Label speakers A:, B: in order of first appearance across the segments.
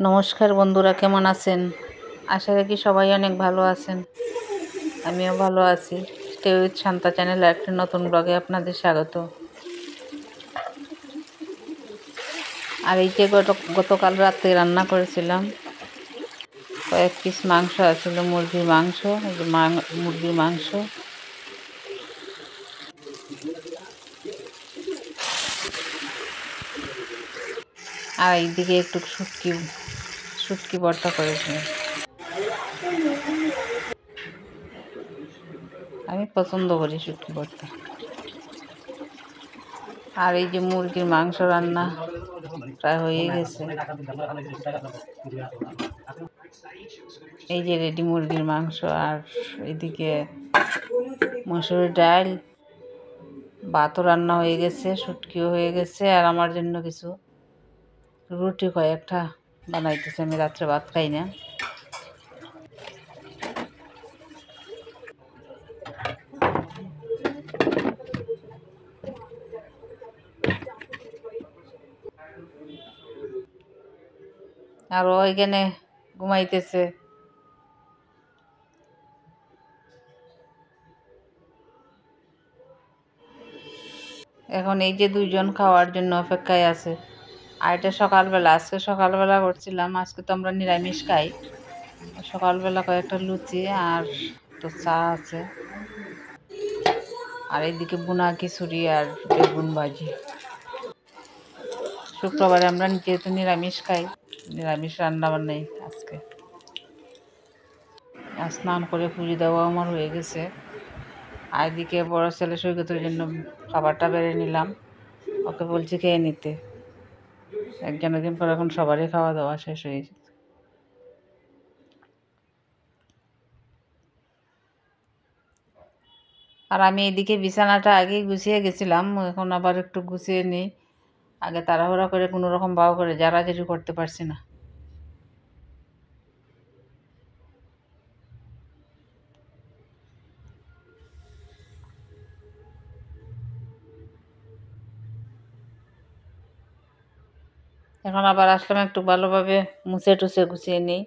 A: নমস্কার বন্ধুরা, কেমন আছেন? আশা রাখি সবাই অনেক ভালো আছেন। আমিও ভালো আছি। স্টে উইথ শান্তা চ্যানেলে একটি নতুন ব্লগে আপনাদের স্বাগত। আর এই যে গতকাল রাতে রান্না করেছিলাম, কয়েক পিস মাংস আছিল, মুরগির মাংস। এই যে মুরগির মাংস, আর এইদিকে একটু শুটকি ভর্তা করেছিলাম। আমি পছন্দ করি শুটকি ভর্তা। আর এই যে মুরগির মাংস রান্না প্রায় হয়ে গেছে। এই যে রেডি মুরগির মাংস, আর এদিকে মসুর ডাল, ভাতও রান্না হয়ে গেছে, শুটকিও হয়ে গেছে। আর আমার জন্য কিছু রুটি কয়েকটা বানাইতেছে। আমি রাত্রে ভাত খাই না। আর ওইখানে ঘুমাইতেছে। এখন এই যে দুইজন খাওয়ার জন্য অপেক্ষায় আছে। আর এটা সকালবেলা, আজকে সকালবেলা করছিলাম। আজকে তো আমরা নিরামিষ খাই। সকালবেলা কয়েকটা লুচি আর তো চা আছে। আর এইদিকে বুনা খিচুড়ি আর বেগুন ভাজি। শুক্রবারে আমরা যেহেতু নিরামিষ খাই, নিরামিষ রান্না বান্নাই আজকে। আর স্নান করে পুজো দেওয়া আমার হয়ে গেছে। আর এদিকে বড় ছেলে সৈকতের জন্য খাবারটা বেড়ে নিলাম। ওকে বলছি খেয়ে নিতে। একদিন পর এখন সবারই খাওয়া দাওয়া শেষ হয়ে গেছে। আর আমি এদিকে বিছানাটা আগেই গুছিয়ে গেছিলাম, এখন আবার একটু গুছিয়ে নিই। আগে তাড়াহুড়া করে কোনো রকম বাও করে জারাজারি করতে পারছি না। এখন আবার আসলাম একটু ভালোভাবে মুছে টুছে গুছিয়ে নিই।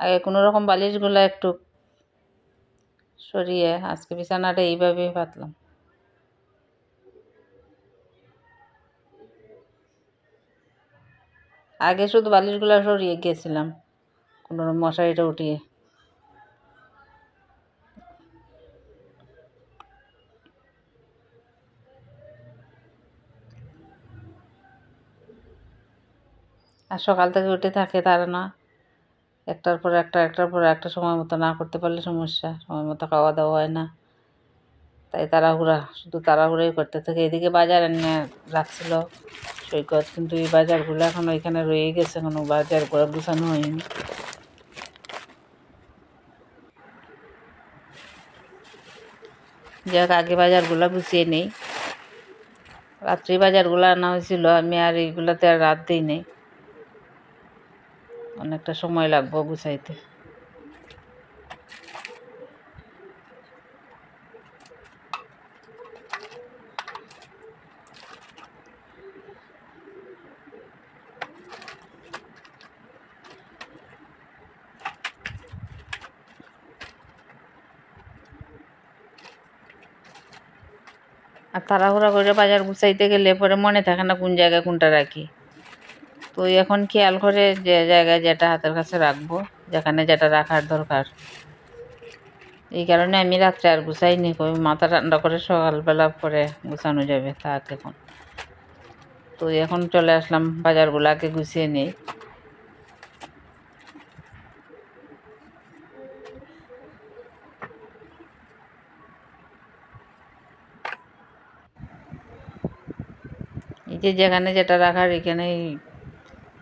A: আগে কোনো রকম বালিশগুলো একটু সরিয়ে আজকে বিছানাটা এইভাবেই পাতলাম। আগে শুধু বালিশগুলো সরিয়ে গিয়েছিলাম কোনো মশারিটা উঠিয়ে। আর সকাল থেকে উঠে থাকে তারা না, একটার পর একটা সময় মতো না করতে পারলে সমস্যা। সময় মতো খাওয়া দাওয়া হয় না, তাই শুধু তাড়াহুড়োই করতে থাকে। এদিকে বাজার এনে রাখছিল সৈকত, কিন্তু এই বাজারগুলো এখন ওইখানে রয়ে গেছে, কোনো বাজার করে গুছানো হয়নি। যাক, আগে বাজারগুলো গুছিয়ে নেই। রাত্রি বাজারগুলো আনা হয়েছিল, আমি আর এইগুলাতে আর রাত দিই নেই। অনেকটা সময় লাগবে গুছাইতে। আর তাড়াহুড়া করে বাজার গুছাইতে গেলে পরে মনে থাকে না কোন জায়গায় কোনটা রাখি। তো এখন খেয়াল করে যে জায়গায় যেটা হাতের কাছে রাখবো, যেখানে যেটা রাখার দরকার। এই কারণে আমি রাত্রে আর গুছাইনি, কই মাথা ঠান্ডা করে সকালবেলা পরে গুছানো যাবে থাক এখন। তো এখন চলে আসলাম বাজারগুলোকে গুছিয়ে নিই। এই যে যেখানে যেটা রাখার এখানেই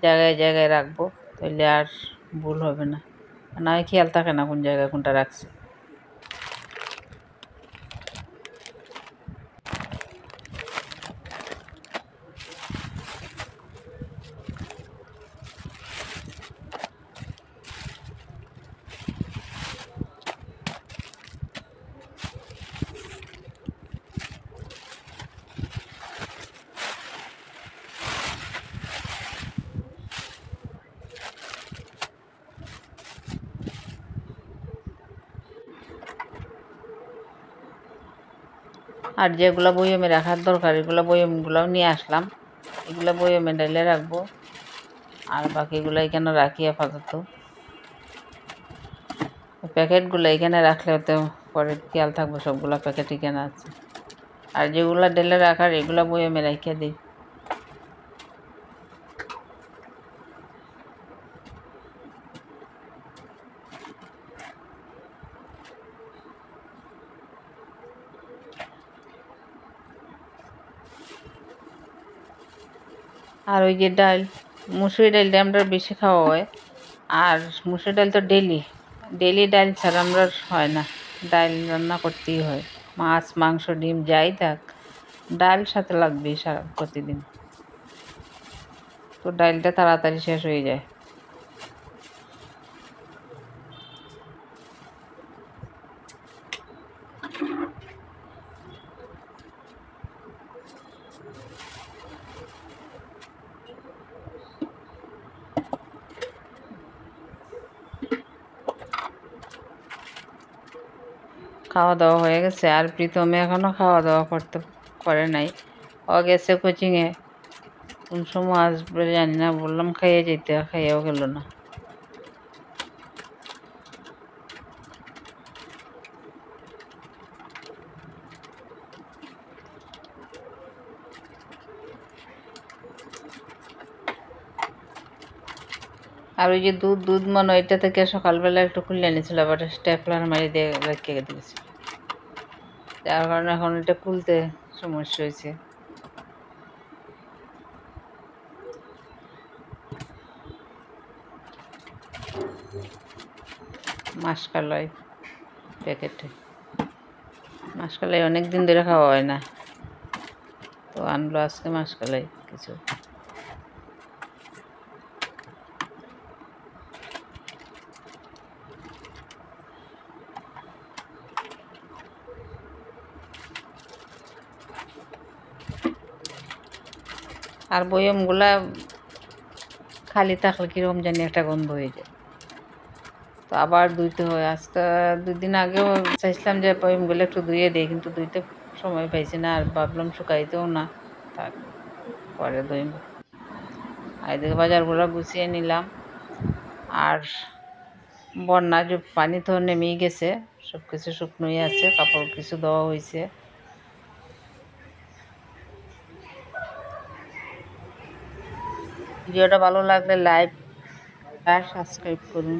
A: জায়গায় জায়গায় রাখবো, তাহলে আর ভুল হবে না। না হয় খেয়াল থাকে না কোন জায়গায় কোনটা রাখছি। আর যেগুলো বয়মে রাখার দরকার এগুলো বয়মগুলোও নিয়ে আসলাম, এগুলো বয়মে ঢেলে রাখবো। আর বাকিগুলো এখানে রাখি আপাতত। প্যাকেটগুলো এখানে রাখলে তো পরে খেয়াল থাকবো সবগুলো প্যাকেট এখানে আছে। আর যেগুলো ঢেলে রাখার এগুলো বয়মে রেখে দিই। আর ওই যে ডাল, মুসুরি ডালটা আমরা বেশি খাওয়া হয়। আর মুসুরি ডাল তো ডেলি ডেলি ডাল ছাড়া আমরা হয় না, ডাল রান্না করতেই হয়। মাছ মাংস ডিম যাই থাক, ডাল সাথে লাগবেই সারা প্রতিদিন। তো ডালটা তাড়াতাড়ি শেষ হয়ে যায়। খাওয়া দাওয়া হয়ে গেছে, আর প্রীতমে এখনও খাওয়া দাওয়া করে নাই। ও গেছে কোচিংয়ে, কোন সময় আসবে জানি না, বললাম খাইয়ে যেতে, খাইয়েও গেল না। আর ওই যে দুধ মনে ওইটা থেকে সকালবেলা একটু খুলে এনেছিল, আবার স্টেপলার মারি দিয়ে রেখে দিয়েছিল, যার কারণে এখন এটা খুলতে সমস্যা হয়েছে। মাসকালাই প্যাকেটে, মাসকালাই অনেক দিন ধরে খাওয়া হয় না, তো আনলো আজকে মাসকালাই কিছু। আর বয়মগুলা খালি থাকলে কীরকম জানি একটা গন্ধ হয়ে যায়, তো আবার ধুইতে হয়। আজকে 2 দিন আগেও চাইছিলাম যে বয়মগুলো একটু ধুয়ে দিই, কিন্তু ধুইতে সময় পাইছি না, আর ভাবলাম শুকাইতেও না, থাক পরে ধুইব। আর এদিকে বাজারগুলো গুছিয়ে নিলাম। আর বন্যা যে পানি তো নেমেই গেছে, সব কিছু শুকনোই আছে, কাপড় কিছু দেওয়া হয়েছে। ভিডিওটা ভালো লাগলে লাইক আর সাবস্ক্রাইব করুন।